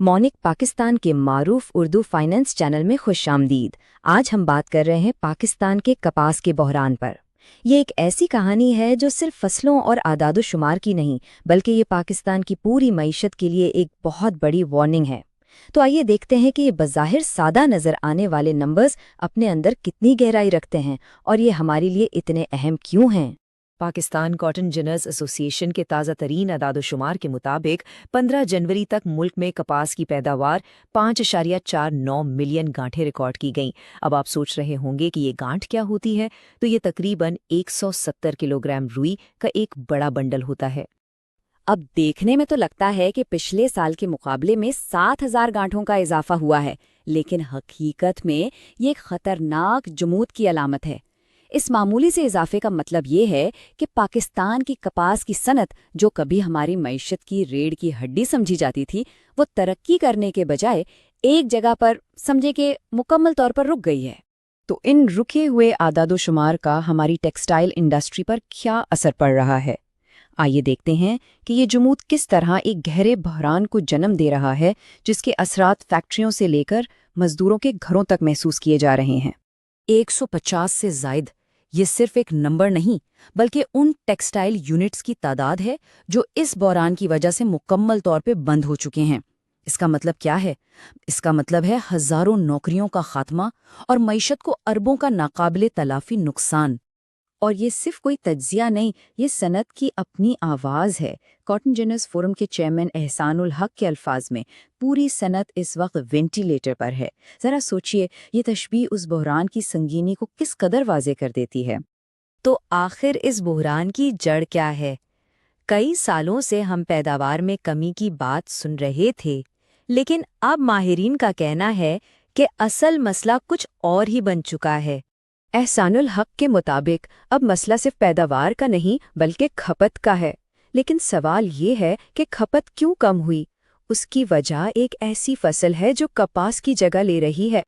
मौनिक पाकिस्तान के मारूफ Urdu finance channel में खुश आमदीद। आज हम बात कर रहे हैं पाकिस्तान के कपास के बहरान पर। ये एक ऐसी कहानी है जो सिर्फ फसलों और आदादोशुमार की नहीं, बल्कि ये पाकिस्तान की पूरी मईशत के लिए एक बहुत बड़ी वार्निंग है। तो आइए देखते हैं कि ये बज़ाहिर सादा नज़र आने वाले नंबर्स अपने अंदर कितनी गहराई रखते हैं और ये हमारे लिए इतने अहम क्यों हैं। पाकिस्तान कॉटन जिनर्स एसोसिएशन के ताज़ा तरीन अदादोशुमार के मुताबिक 15 जनवरी तक मुल्क में कपास की पैदावार 5.49 मिलियन गांठें रिकॉर्ड की गईं। अब आप सोच रहे होंगे कि ये गांठ क्या होती है, तो ये तकरीबन 170 किलोग्राम रुई का एक बड़ा बंडल होता है। अब देखने में तो लगता है कि पिछले साल के मुकाबले में 7,000 गांठों का इजाफा हुआ है, लेकिन हकीकत में ये एक खतरनाक जमूद की अलामत है। इस मामूली से इजाफे का मतलब ये है कि पाकिस्तान की कपास की सनत, जो कभी हमारी मईशत की रीढ़ की हड्डी समझी जाती थी, वो तरक्की करने के बजाय एक जगह पर समझे कि मुकम्मल तौर पर रुक गई है। तो इन रुके हुए आदादोशुमार का हमारी टेक्सटाइल इंडस्ट्री पर क्या असर पड़ रहा है? आइए देखते हैं कि ये जमूद किस तरह एक गहरे बहरान को जन्म दे रहा है, जिसके असरात फैक्ट्रियों से लेकर मजदूरों के घरों तक महसूस किए जा रहे हैं। 150 से ज़ायद ये सिर्फ एक नंबर नहीं, बल्कि उन टेक्सटाइल यूनिट्स की तादाद है जो इस बहरान की वजह से मुकम्मल तौर पे बंद हो चुके हैं। इसका मतलब क्या है? इसका मतलब है हज़ारों नौकरियों का खात्मा और मईशत को अरबों का नाकाबिले तलाफी नुकसान। और ये सिर्फ कोई तज्जिया नहीं, ये सनत की अपनी आवाज़ है। कॉटन जिनर्स फोरम के चेयरमैन एहसानुल हक के अल्फाज में, पूरी सनत इस वक्त वेंटिलेटर पर है। ज़रा सोचिए, ये तशबीह उस बहरान की संगीनी को किस कदर वाज़े कर देती है। तो आखिर इस बहरान की जड़ क्या है? कई सालों से हम पैदावार में कमी की बात सुन रहे थे, लेकिन अब माहिरीन का कहना है कि असल मसला कुछ और ही बन चुका है। एहसानुल हक के मुताबिक अब मसला सिर्फ पैदावार का नहीं, बल्कि खपत का है। लेकिन सवाल ये है कि खपत क्यों कम हुई? उसकी वजह एक ऐसी फसल है जो कपास की जगह ले रही है।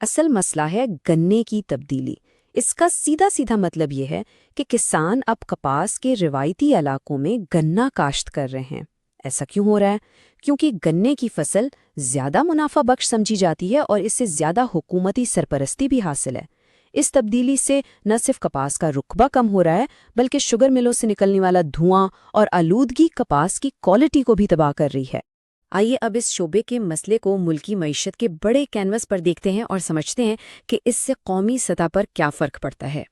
असल मसला है गन्ने की तब्दीली। इसका सीधा सीधा मतलब ये है कि किसान अब कपास के रिवायती इलाकों में गन्ना काश्त कर रहे हैं। ऐसा क्यों हो रहा है? क्योंकि गन्ने की फसल ज़्यादा मुनाफा बख्श समझी जाती है और इससे ज़्यादा हुकूमती सरपरस्ती भी हासिल है। इस तब्दीली से न सिर्फ कपास का रुकबा कम हो रहा है, बल्कि शुगर मिलों से निकलने वाला धुआं और आलूदगी कपास की क्वालिटी को भी तबाह कर रही है। आइए अब इस शोबे के मसले को मुल्की मईशत के बड़े कैनवस पर देखते हैं और समझते हैं कि इससे कौमी सतह पर क्या फ़र्क पड़ता है।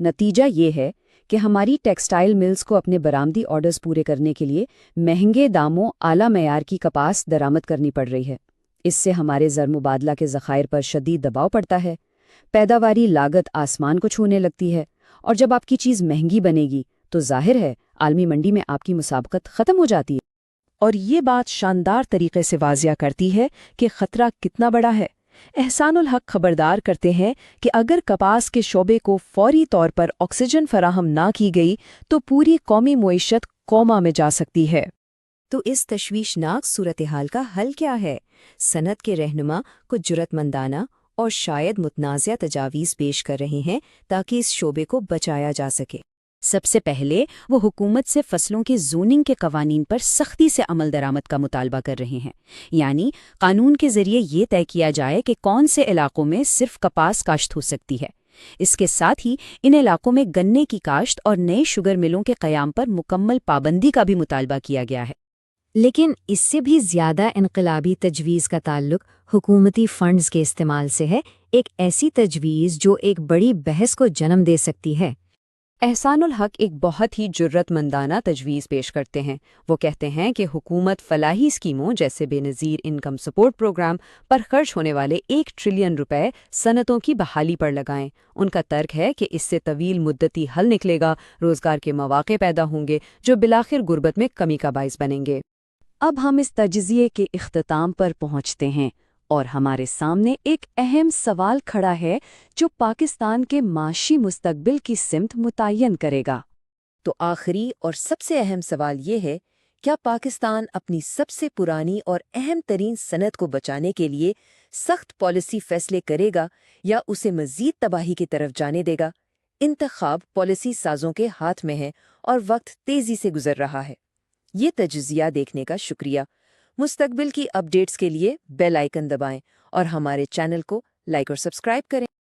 नतीजा ये है कि हमारी टेक्सटाइल मिल्स को अपने बरामदी ऑर्डर्स पूरे करने के लिए महंगे दामों आला मयार की कपास दरामद करनी पड़ रही है। इससे हमारे ज़र मुबादला के ज़खायर पर शदीद दबाव पड़ता है। पैदावारी लागत आसमान को छूने लगती है, और जब आपकी चीज़ महंगी बनेगी तो जाहिर है आलमी मंडी में आपकी मुसाबकत ख़त्म हो जाती है। और ये बात शानदार तरीके से वाजिया करती है कि ख़तरा कितना बड़ा है। एहसानुल हक खबरदार करते हैं कि अगर कपास के शोबे को फौरी तौर पर ऑक्सीजन फराहम ना की गई तो पूरी कौमी मुईशत कोमा में जा सकती है। तो इस तशवीशनाक सूरत हाल का हल क्या है? सनत के रहनुमा को जुरतमंदाना और शायद मुतनाज़िया तजावीज़ पेश कर रहे हैं ताकि इस शोबे को बचाया जा सके। सबसे पहले वो हुकूमत से फसलों के जोनिंग के कवानीन पर सख्ती से अमल दरामद का मुतालबा कर रहे हैं। यानी कानून के ज़रिए ये तय किया जाए कि कौन से इलाकों में सिर्फ कपास काश्त हो सकती है। इसके साथ ही इन इलाकों में गन्ने की काश्त और नए शुगर मिलों के क़याम पर मुकम्मल पाबंदी का भी मुतालबा किया गया है। लेकिन इससे भी ज़्यादा इनकलाबी तजवीज़ का ताल्लुक हुकूमती फ़ंड्स के इस्तेमाल से है, एक ऐसी तजवीज़ जो एक बड़ी बहस को जन्म दे सकती है। एहसानुल हक एक बहुत ही जुर्रतमंदाना तजवीज़ पेश करते हैं। वो कहते हैं कि हुकूमत फलाही स्कीमों जैसे बेनज़ीर इनकम सपोर्ट प्रोग्राम पर खर्च होने वाले 1 ट्रिलियन रुपए सनतों की बहाली पर लगाएं। उनका तर्क है कि इससे तवील मुद्दती हल निकलेगा, रोज़गार के मौक़े पैदा होंगे जो बिलाखिर गुर्बत में कमी का बाइस बनेंगे। अब हम इस तजज़िये के इख्तिताम पर पहुंचते हैं और हमारे सामने एक अहम सवाल खड़ा है जो पाकिस्तान के माशी मुस्तकबिल की सिमत मुतय्यन करेगा। तो आखिरी और सबसे अहम सवाल ये है, क्या पाकिस्तान अपनी सबसे पुरानी और अहम तरीन सनत को बचाने के लिए सख्त पॉलिसी फैसले करेगा या उसे मज़ीद तबाही की तरफ जाने देगा? इंतखाब पॉलिसी साजों के हाथ में है और वक्त तेज़ी से गुजर रहा है। ये तजज़िया देखने का शुक्रिया। مستقبل کی اپڈیٹس کے لیے بیل آئیکن دبائیں اور ہمارے چینل کو لائک اور سبسکرائب کریں۔